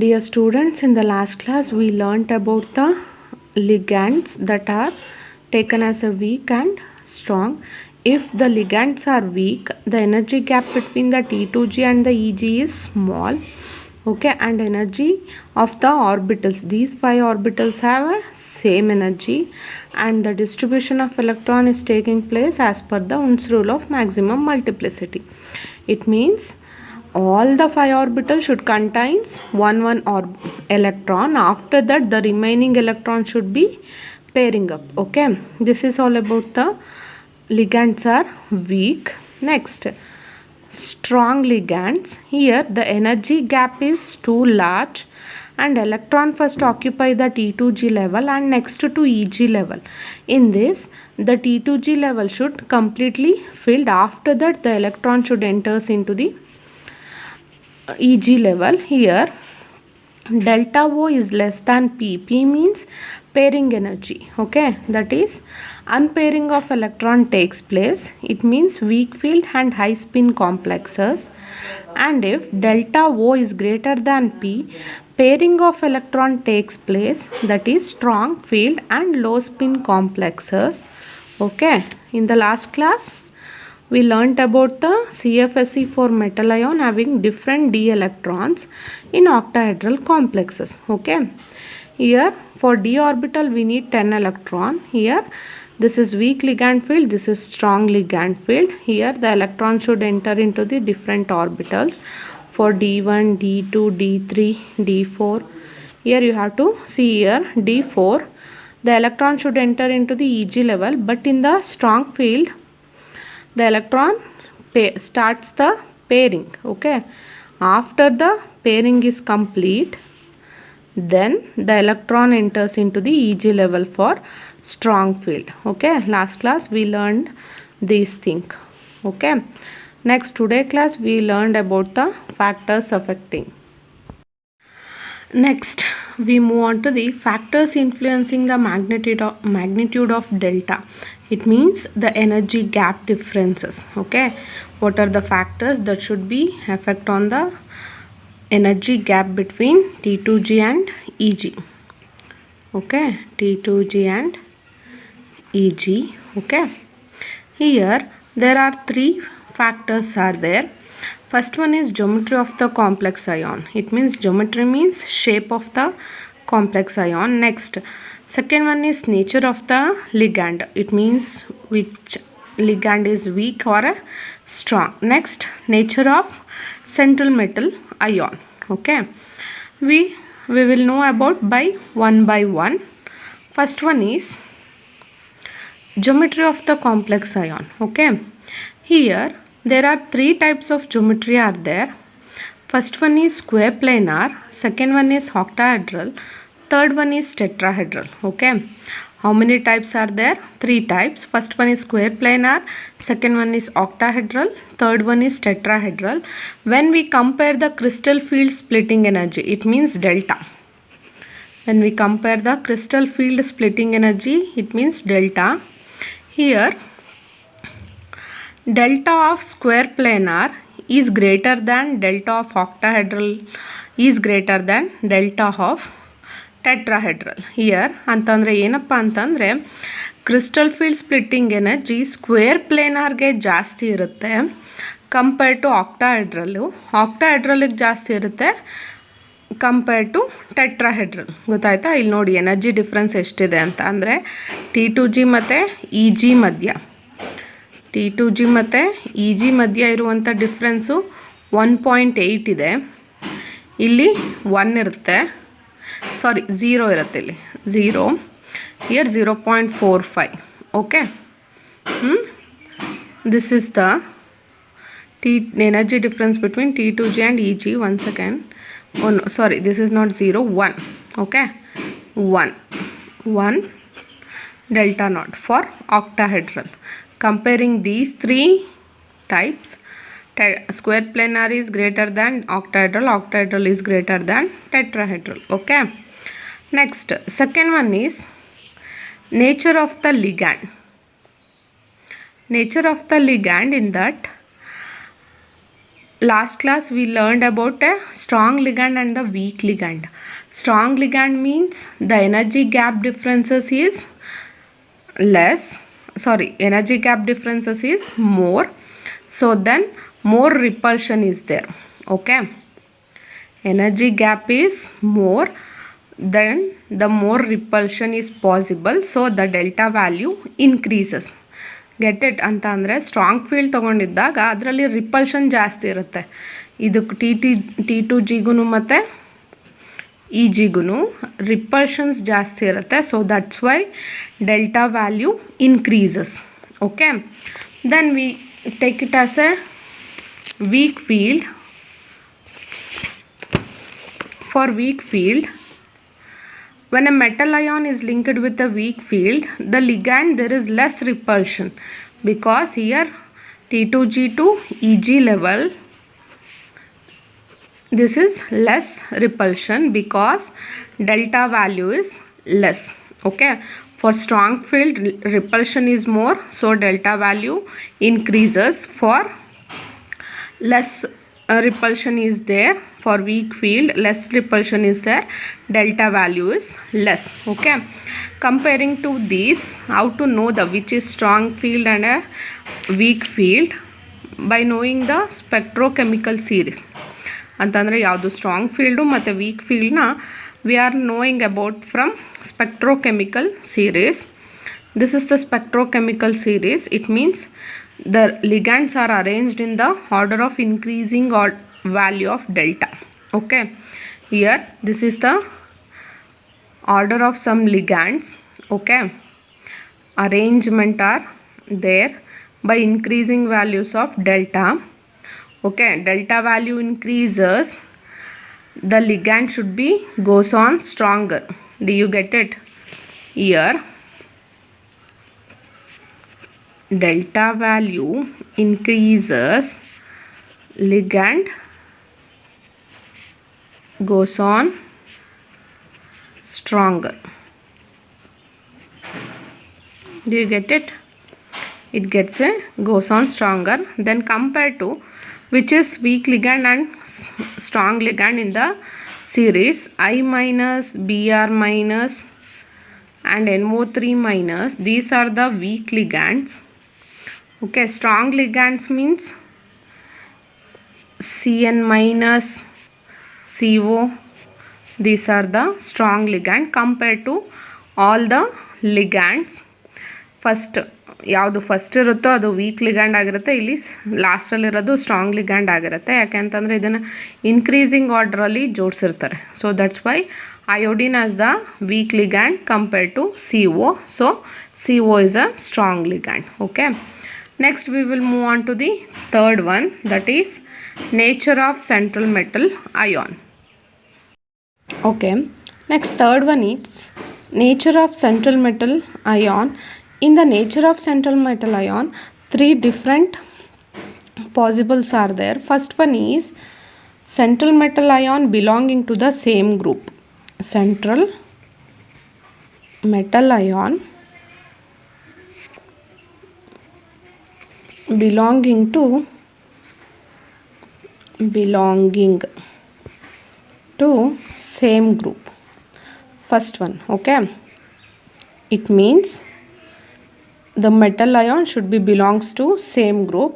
Dear students, in the last class we learnt about the ligands that are taken as a weak and strong. If the ligands are weak, the energy gap between the T2G and the EG is small. Okay, and energy of the orbitals, these 5 orbitals have a same energy, and the distribution of electron is taking place as per the Un's rule of maximum multiplicity. It means all the 5 orbitals should contains one electron. After that the remaining electron should be pairing up. Okay, this is all about the ligands are weak. Next, strong ligands. Here the energy gap is too large and electron first occupy the T2G level and next to EG level. In this, the T2G level should completely filled. After that the electron should enters into the EG level. Here delta O is less than P. P means pairing energy. Okay, that is unpairing of electron takes place. It means weak field and high spin complexes. And if delta O is greater than P, pairing of electron takes place, that is strong field and low spin complexes. Okay, in the last class we learnt about the CFSE4 metal ion having different d electrons in octahedral complexes. Okay, here for d orbital we need 10 electron. Here this is weak ligand field, this is strong ligand field. Here the electron should enter into the different orbitals for d1, d2, d3, d4. Here you have to see here d4, the electron should enter into the EG level, but in the strong field the electron starts the pairing. Okay, after the pairing is complete, then the electron enters into the EG level for strong field. Okay, last class we learned these things. Okay, next today class we learned about the factors affecting. Next we move on to the factors influencing the magnitude of delta. It means the energy gap differences. Okay, what are the factors that should be affect on the energy gap between T2G and EG? Okay, T2G and EG. Okay, here there are 3 factors are there. First one is geometry of the complex ion. It means geometry means shape of the complex ion. Next, second one is nature of the ligand. It means which ligand is weak or strong. Next, nature of central metal ion. Okay, we will know about by one. First one is geometry of the complex ion. Okay, here there are 3 types of geometry are there. First one is square planar, second one is octahedral, third one is tetrahedral. Okay, how many types are there? 3 types. First one is square planar, second one is octahedral, third one is tetrahedral. When we compare the crystal field splitting energy, it means delta. When we compare the crystal field splitting energy, it means delta. Here delta of square planar is greater than delta of octahedral is greater than delta of tetrahedral. Here ಅಂತಂದ್ರೆ ಏನಪ್ಪ ಅಂತಂದ್ರೆ crystal field splitting energy square ಪ್ಲೇನಾರ್ಗೆ ಜಾಸ್ತಿ ಇರುತ್ತೆ compare to ಆಕ್ಟಾಹೆಡ್ರಲ್ಗೆ ಜಾಸ್ತಿ ಇರುತ್ತೆ compare to tetrahedral. ಗೊತ್ತಾಯ್ತಾ? ಇಲ್ಲಿ ನೋಡಿ ಎನರ್ಜಿ ಡಿಫ್ರೆನ್ಸ್ ಎಷ್ಟಿದೆ ಅಂತ. ಅಂದರೆ T2G ಮತ್ತು EG ಮಧ್ಯ T2G ಮತ್ತು EG ಮಧ್ಯ ಇರುವಂಥ ಡಿಫ್ರೆನ್ಸು 1.8 ಇದೆ. ಇಲ್ಲಿ 1 ಇರುತ್ತೆ, ಸಾರಿ 0 ಇರುತ್ತೆ. ಇಲ್ಲಿ 0, here 0.45. Okay, this is the energy difference between T2G and EG. 1 second. Oh no, sorry, this is not 0, 1. Okay, 1 delta naught for octahedral. Comparing these 3 types, square planar is greater than octahedral is greater than tetrahedral. Okay, next second one is nature of the ligand. Nature of the ligand, in that last class we learned about a strong ligand and the weak ligand. Strong ligand means the energy gap differences is less, energy gap differences is more, so then more repulsion is there. Okay, energy gap is more, then the more repulsion is possible, so the delta value increases. Get it ಅಂತ ಅಂದರೆ strong field ತೊಗೊಂಡಿದ್ದಾಗ ಅದರಲ್ಲಿ repulsion ಜಾಸ್ತಿ ಇರುತ್ತೆ. ಇದಕ್ಕೆ T to ಜಿಗೂ ಮತ್ತು E ಜಿಗೂ repulsions ಜಾಸ್ತಿ ಇರುತ್ತೆ. So that's why delta value increases. Okay, then we take it as a weak field. For weak field, when a metal ion is linked with a weak field, the ligand, there is less repulsion, because here T2G to EG level, this is less repulsion because delta value is less. Okay, for strong field repulsion is more, so delta value increases. For less repulsion is there, for weak field less repulsion is there, delta value is less. Okay, comparing to this, how to know the which is strong field and a weak field? By knowing the spectrochemical series. ಅಂತಂದರೆ ಯಾವುದು strong field ಮತ್ತು weak ಫೀಲ್ಡ್ನ we are knowing about from spectrochemical series. This is the spectrochemical series. It means the ligands are arranged in the order of increasing or value of delta. Okay, here this is the order of some ligands. Okay, arrangement are there by increasing values of delta. Okay, delta value increases, the ligand should be goes on stronger. Do you get it? Here delta value increases, ligand goes on stronger. Do you get it? It gets a goes on stronger. Then compared to which is weak ligand and strong ligand in the series, I minus, Br minus and NO3 minus, these are the weak ligands. Okay, strong ligands means Cn minus, CO, these are the strong ligand compared to all the ligands. First ಯಾವುದು first ಇರುತ್ತೋ ಅದು weak ligand ಆಗಿರುತ್ತೆ, ಇಲ್ಲಿ ಲಾಸ್ಟಲ್ಲಿರೋದು strong ligand ಆಗಿರುತ್ತೆ. ಯಾಕೆ ಅಂತಂದರೆ ಇದನ್ನು increasing ಆರ್ಡ್ರಲ್ಲಿ ಜೋಡಿಸಿರ್ತಾರೆ. So that's why iodine as the weak ligand compared to CO. So CO is a strong ligand. Okay, next we will move on to the third one, that is nature of central metal ion. Okay, next third one is nature of central metal ion. In the nature of central metal ion, three different possibles are there. First one is central metal ion belonging to the same group. Central metal ion belonging to same group. First one. Okay, it means the metal ion should be belongs to same group.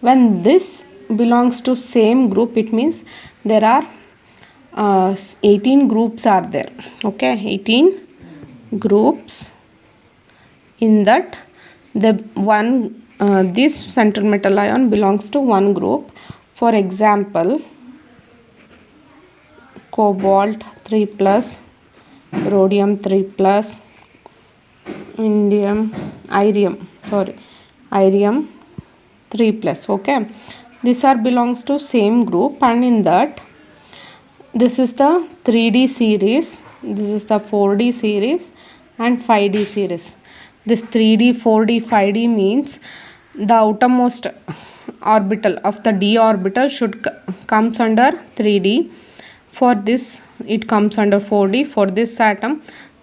When this belongs to same group, it means there are 18 groups are there. Okay, 18 groups. In that the one this central metal ion belongs to one group. For example, cobalt 3+, rhodium 3+, iridium 3+. Okay, these are belongs to same group, and in that this is the 3D series, this is the 4D series and 5D series. This 3D, 4D, 5D means the outermost orbital of the d orbital should comes under 3D. For this it comes under 4D. For this atom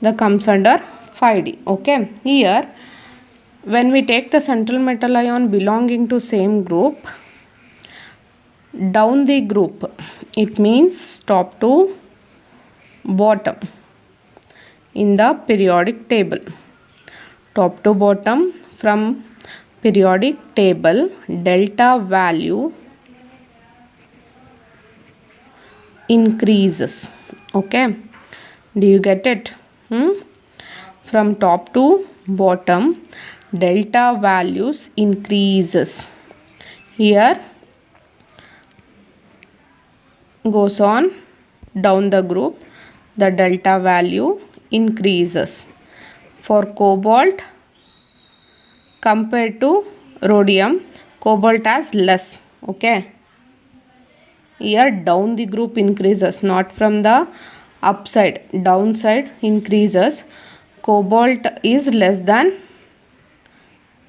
that comes under 5D. Okay, here when we take the central metal ion belonging to same group, down the group, it means top to bottom in the periodic table. Top to bottom from periodic table, delta value increases. Okay, do you get it? From top to bottom, delta values increases. Here goes on down the group, the delta value increases. For cobalt compared to rhodium, cobalt has less. Okay, here down the group increases, not from the upside, downside increases. Cobalt is less than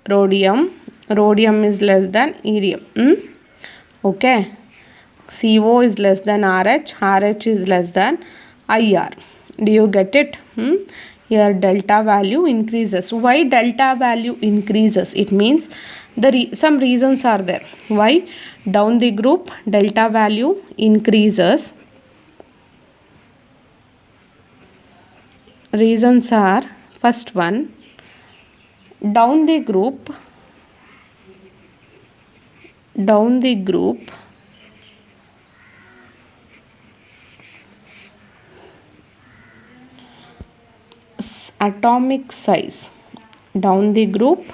rhodium, rhodium is less than iridium. Okay, CO is less than RH, RH is less than IR. Do you get it? Here delta value increases. Why delta value increases? It means some reasons are there. Why down the group delta value increases? Reasons are, first one, down the group atomic size, down the group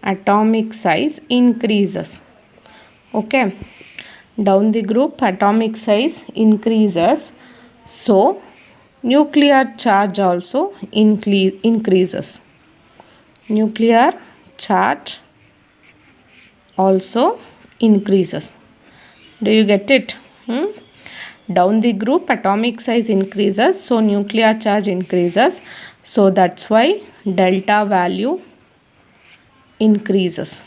atomic size increases. Okay, down the group atomic size increases, so nuclear charge also increases. Nuclear charge also increases. Do you get it? Down the group atomic size increases, so nuclear charge increases, so that's why delta value increases.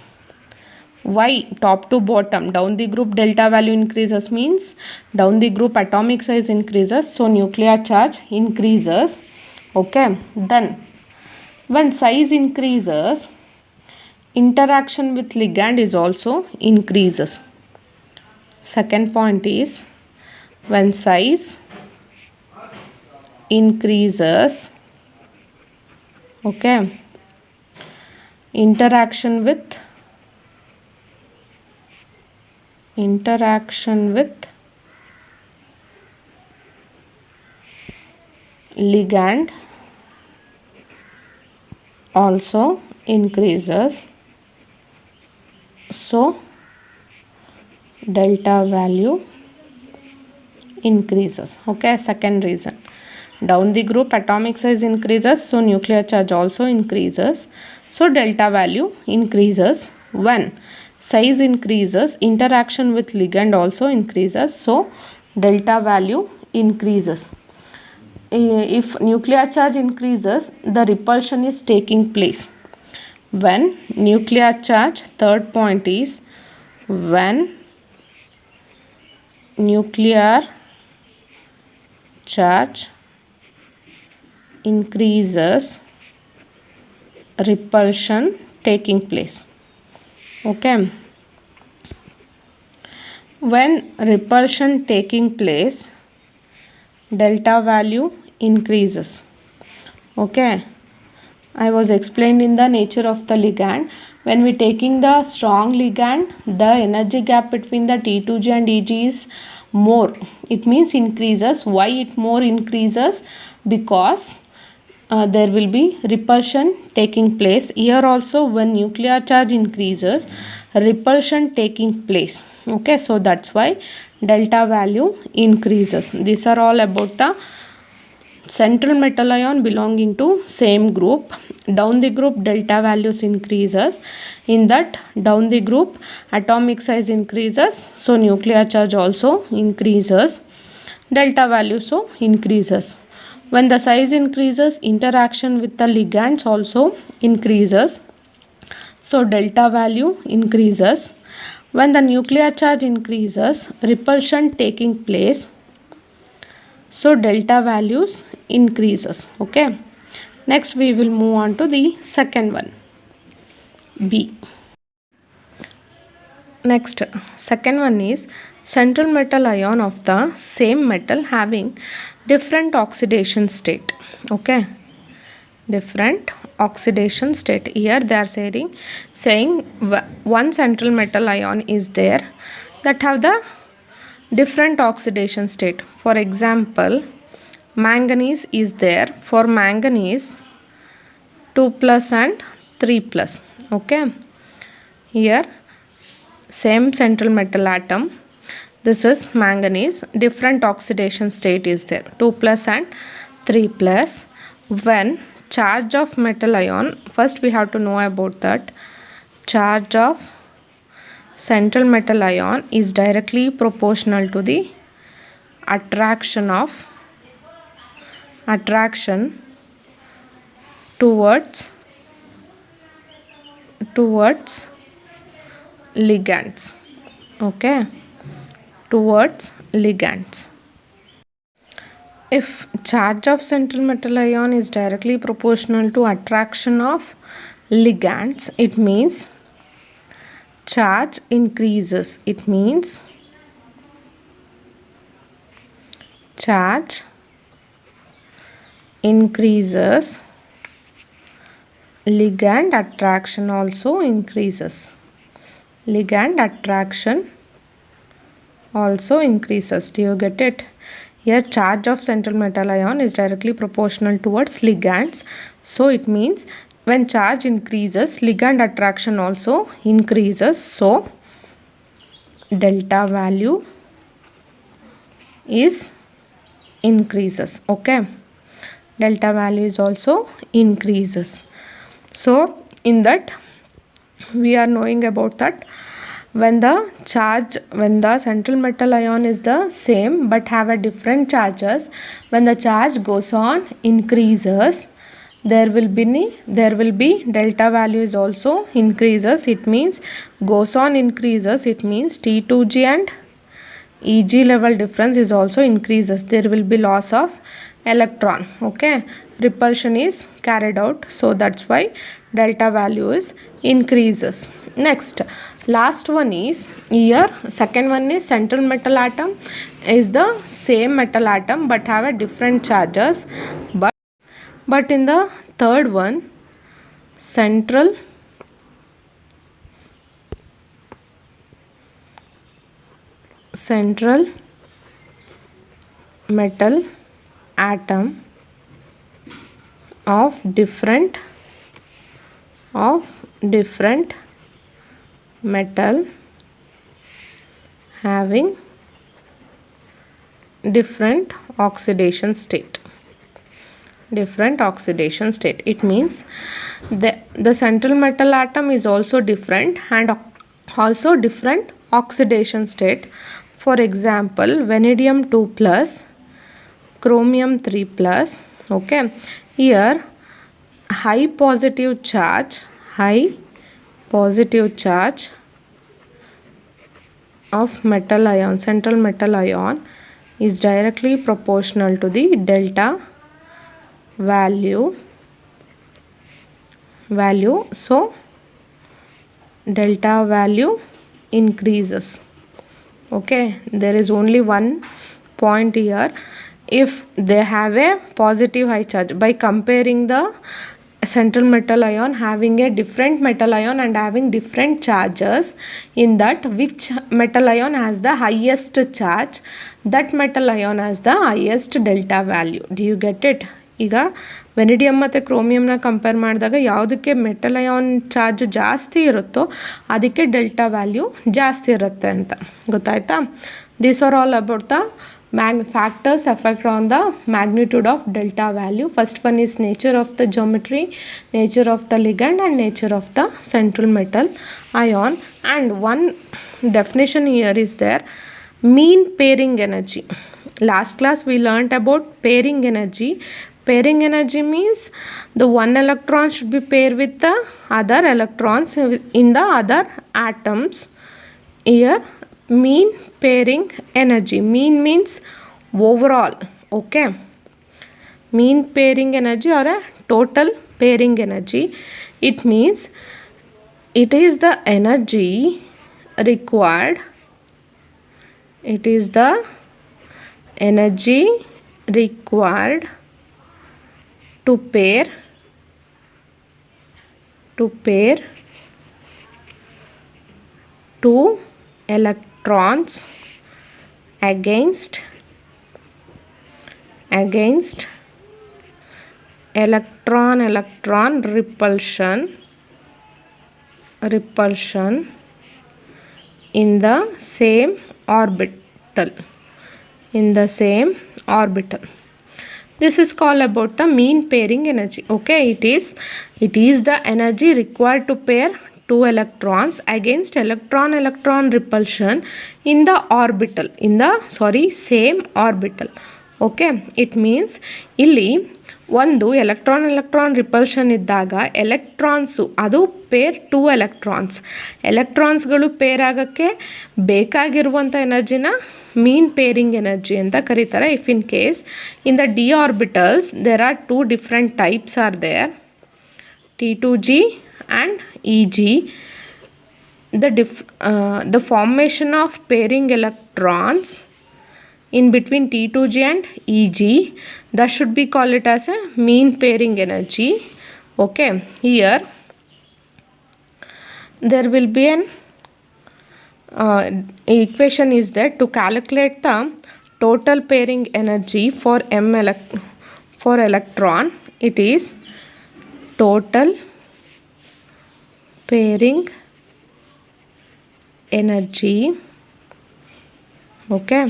Why top to bottom down the group delta value increases means down the group atomic size increases, so nuclear charge increases. Okay, then when size increases, interaction with ligand is also increases. Second point is, when size increases, okay, interaction with ligand also increases, so delta value increases. Okay, second reason, down the group atomic size increases, so nuclear charge also increases, so delta value increases. When size increases, interaction with ligand also increases, so delta value increases. If nuclear charge increases, the repulsion is taking place. When nuclear charge, third point is, when nuclear charge increases, repulsion taking place. Okay, when repulsion taking place, delta value increases. Okay, I was explained in the nature of the ligand. When we taking the strong ligand, the energy gap between the T2G and EG is more. It means increases. Why it more increases? Because there will be repulsion taking place. Here also when nuclear charge increases, repulsion taking place. Okay, so that's why delta value increases. These are all about the central metal ion belonging to same group. Down the group delta values increases. In that down the group atomic size increases, so nuclear charge also increases, delta value so increases. When the size increases, interaction with the ligands also increases, so delta value increases. When the nuclear charge increases, repulsion taking place, so delta values increases. Okay, next we will move on to the second one, B. Next, second one is central metal ion of the same metal having different oxidation state. Okay, different oxidation state. Here they are saying one central metal ion is there that have the different oxidation state. For example, manganese is there. For manganese, 2 plus and 3 plus. Okay, here same central metal atom, this is manganese, different oxidation state is there, 2 plus and 3 plus. When charge of metal ion, first we have to know about that. Charge of central metal ion is directly proportional to the attraction towards ligands. Okay, towards ligands. If charge of central metal ion is directly proportional to attraction of ligands, it means charge increases. It means charge increases, ligand attraction also increases. Ligand attraction also increases. Do you get it? Here charge of central metal ion is directly proportional towards ligands. So it means when charge increases, ligand attraction also increases. So delta value is increases. Okay, delta value is also increases. So in that we are knowing about that when the central metal ion is the same but have a different charges, when the charge goes on increases, there will be delta value is also increases. It means goes on increases, it means T2G and EG level difference is also increases. There will be loss of electron. Okay, repulsion is carried out, so that's why delta value is increases. Next, last one is here, second one is central metal atom is the same metal atom but have a different charges, but in the third one, central metal atom of different metal having different oxidation state. It means the central metal atom is also different and also different oxidation state. For example, vanadium 2 plus, chromium 3 plus. Okay, here high positive charge of metal ion, central metal ion is directly proportional to the delta value. So delta value increases. Okay, there is only one point here. If they have a positive high charge, by comparing the central metal ion having a different metal ion and having different charges, in that which metal ion has the highest charge, that metal ion has the highest delta value. Do you get it? ಈಗ ವೆನಿಡಿಯಮ್ ಮತ್ತು ಕ್ರೋಮಿಯಮ್ನ compare ಮಾಡಿದಾಗ ಯಾವುದಕ್ಕೆ metal ion charge ಜಾಸ್ತಿ ಇರುತ್ತೋ ಅದಕ್ಕೆ delta value ಜಾಸ್ತಿ ಇರುತ್ತೆ ಅಂತ ಗೊತ್ತಾಯ್ತಾ. These are all about the factors affect on the magnitude of delta value. First one is nature of the geometry, nature of the ligand and nature of the central metal ion. And one definition here is there, mean pairing energy. Last class we learnt about pairing energy. Pairing energy means the one electron should be paired with the other electrons in the other atoms. Here mean pairing energy, mean means overall. Okay, mean pairing energy or a total pairing energy, it means it is the energy required, it is the energy required to pair two electrons against electron repulsion in the same orbital. This is called about the mean pairing energy. Okay, it is the energy required to pair two electrons against electron repulsion in the orbital, same orbital. Okay, it means ಇಲ್ಲಿ ಒಂದು electron repulsion ಇದ್ದಾಗ electrons ಅದು pair two ಎಲೆಕ್ಟ್ರಾನ್ಸ್ಗಳು pair ಆಗೋಕ್ಕೆ ಬೇಕಾಗಿರುವಂಥ ಎನರ್ಜಿನ mean pairing energy ಅಂತ ಕರೀತಾರೆ. If in case in the D orbitals there are two different types are there, T2g and Eg. The formation of pairing electrons in between T2g and Eg, that should be called it as a mean pairing energy. Okay, here there will be an equation is there to calculate the total pairing energy for for electron. It is total pairing energy, okay,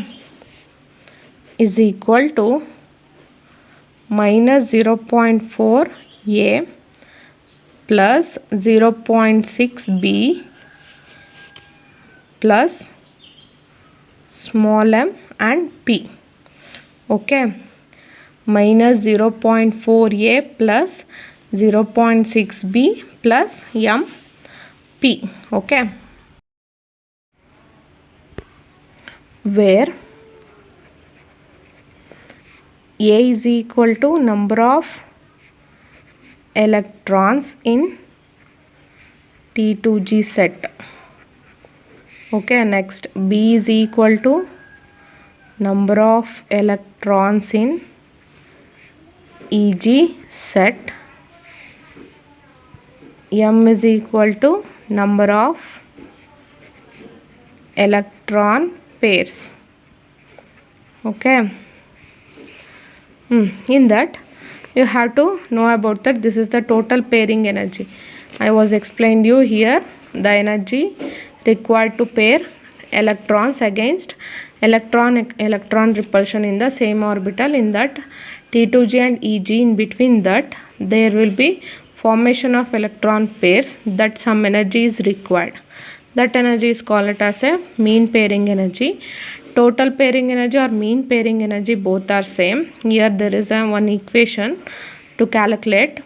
is equal to minus 0.4 A plus 0.6 B plus small m and p. Okay, minus 0.4 A plus 0.6 B plus m p. Okay, where A is equal to number of electrons in T2g set. Okay, next B is equal to number of electrons in Eg set. M is equal to number of electron pairs. Okay, in that you have to know about that this is the total pairing energy. I was explained you here the energy required to pair electrons against electron repulsion in the same orbital. In that T2g and Eg, in between that there will be formation of electron pairs, that some energy is required. That energy is called as a mean pairing energy. Total pairing energy or mean pairing energy both are same. Here there is one equation to calculate.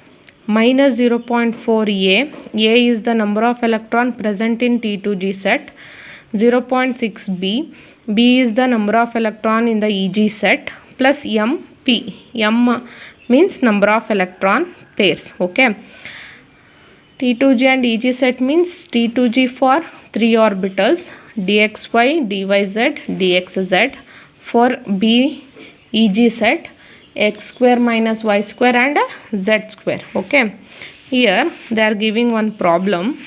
Minus 0.4 A is the number of electron present in T2g set. 0.6 B is the number of electron in the Eg set plus m p. M means number of electron pairs. Okay, T2g and Eg set means T2g for 3 orbitals dxy, dyz, dxz. For B Eg set x square minus y square and z square. Okay, here they are giving one problem.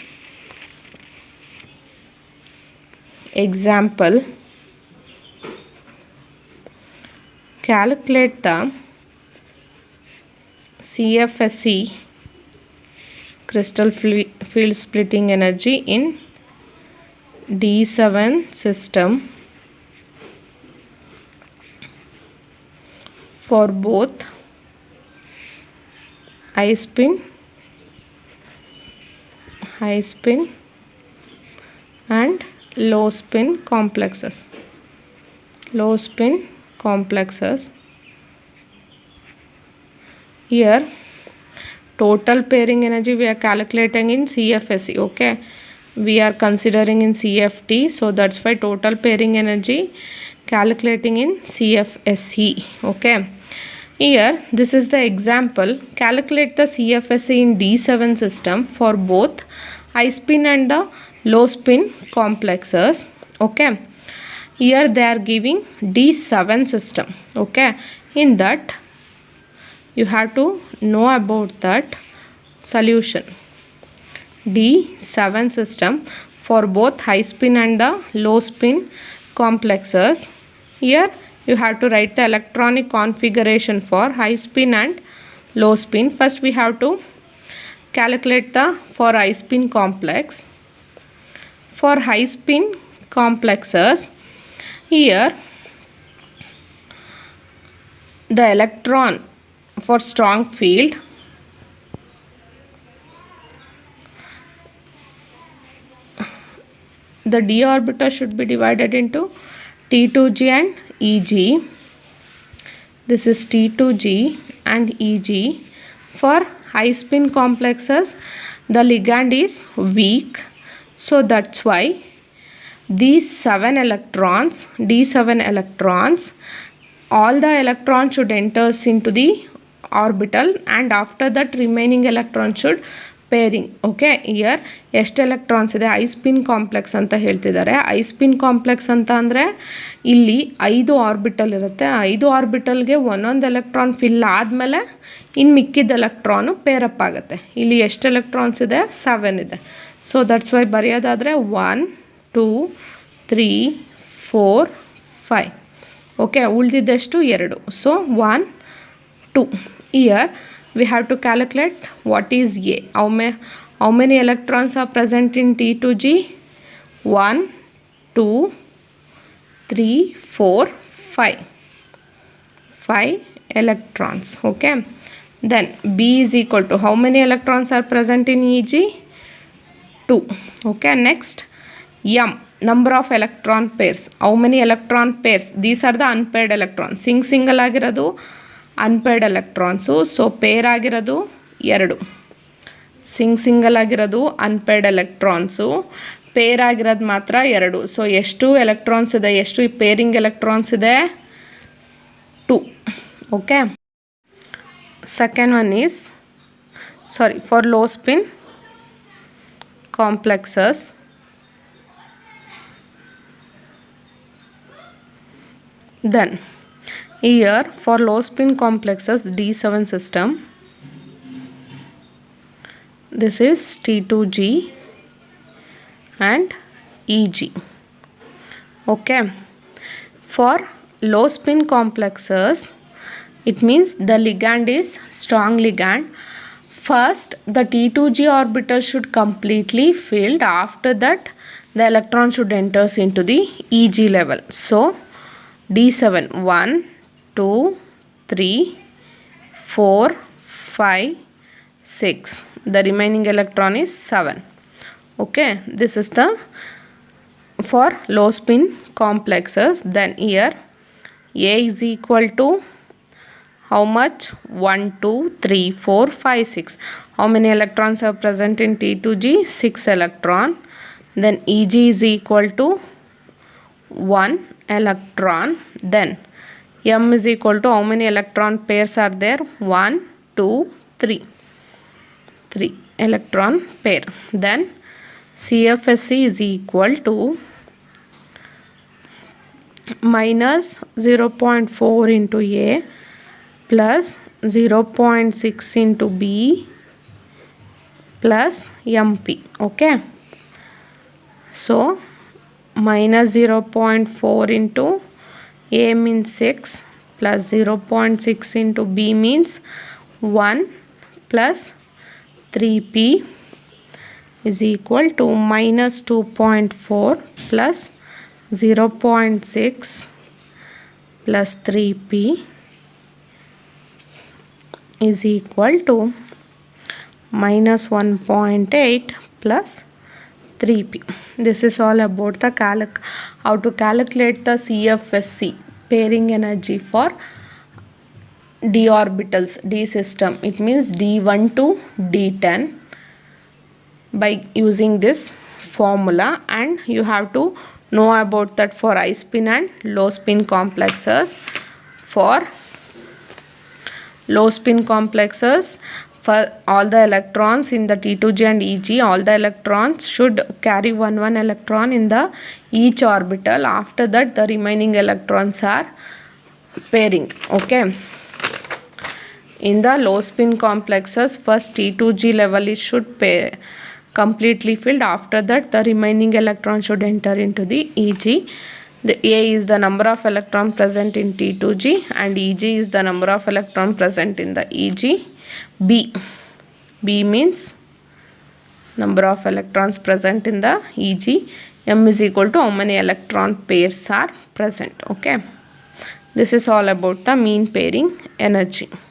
Example, calculate the CFSE crystal field splitting energy in D7 system for both high spin and low spin complexes. Here total pairing energy we are calculating in CFSE. Okay, we are considering in CFT, so that's why total pairing energy calculating in CFSE. Okay, here this is the example. Calculate the CFSE in D7 system for both high spin and the low spin complexes. Okay, here they are giving D7 system. Okay, in that you have to know about that solution. D7 system for both high spin and the low spin complexes. Here you have to write the electronic configuration for high spin and low spin. First we have to calculate the for high spin complex. For high spin complexes, here the electron for strong field, the d orbital should be divided into T2g and Eg. This is T2g and Eg. For high spin complexes, the ligand is weak, so that's why these 7 electrons, D7 electrons, all the electrons should enters into the orbital, and after that remaining electron should pairing. Okay, here ಎಷ್ಟು electrons ಇದೆ I spin complex ಅಂತ ಹೇಳ್ತಿದ್ದಾರೆ. I spin complex ಅಂತ ಅಂದರೆ ಇಲ್ಲಿ 5 orbital ಇರುತ್ತೆ. 5 ಆರ್ಬಿಟಲ್ಗೆ ಒಂದೊಂದು electron fill ಆದಮೇಲೆ ಇನ್ನು ಮಿಕ್ಕಿದ ಎಲೆಕ್ಟ್ರಾನು ಪೇರಪ್ ಆಗುತ್ತೆ. ಇಲ್ಲಿ ಎಷ್ಟು ಎಲೆಕ್ಟ್ರಾನ್ಸ್ ಇದೆ? 7 ಇದೆ. ಸೊ ದಟ್ಸ್ ವೈ ಬರೆಯೋದಾದರೆ 1 2 3 4 5. ಓಕೆ, ಉಳಿದಿದ್ದಷ್ಟು 2. So 1 2. Here we have to calculate what is A. How many electrons are present in T2g? 1 2 3 4 5. 5 electrons. Okay, then B is equal to how many electrons are present in Eg? 2. Okay, next M, number of electron pairs. How many electron pairs? These are the unpaired electrons. single ಆಗಿರೋದು unpaired electrons. So pair ಆಗಿರೋದು 2. Single ಆಗಿರೋದು unpaired electrons, peer ಆಗಿರೋದು ಮಾತ್ರ 2. So ಎಷ್ಟು electrons ಇದೆ? ಎಷ್ಟು pairing electrons ಇದೆ? 2. Okay, second one is for low spin complexes. Then here for low spin complexes D7 system, this is T2g and Eg. Okay, for low spin complexes, it means the ligand is strong ligand. First the T2g orbital should completely filled. After that the electron should enters into the Eg level. So D7 1 2 3 4 5 6. The remaining electron is 7. Okay, this is the for low spin complexes. Then here A is equal to how much? 1 2 3 4 5 6. How many electrons are present in T2g? 6 electron. Then Eg is equal to 1 electron. Then M is equal to how many electron pairs are there? 1 2 3. 3 electron pair. Then CFSE is equal to minus 0.4 into A plus 0.6 into B plus MP. Okay, so minus 0.4 into A means 6 plus 0.6 into B means 1 plus 3P is equal to minus 2.4 plus 0.6 plus 3P is equal to minus 1.8 plus 3P. This is all about the how to calculate the CFSC, pairing energy for d orbitals, d system. It means D1 to D10 by using this formula, and you have to know about that for high spin and low spin complexes. For low spin complexes, for all the electrons in the T2G and EG, all the electrons should carry one electron in the each orbital. After that the remaining electrons are pairing. Okay, in the low spin complexes, first T2G level is should pair completely filled. After that the remaining electron should enter into the EG. The A is the number of electron present in T2G and EG is the number of electron present in the EG. B means number of electrons present in the EG. M is equal to how many electron pairs are present. Okay, this is all about the mean pairing energy.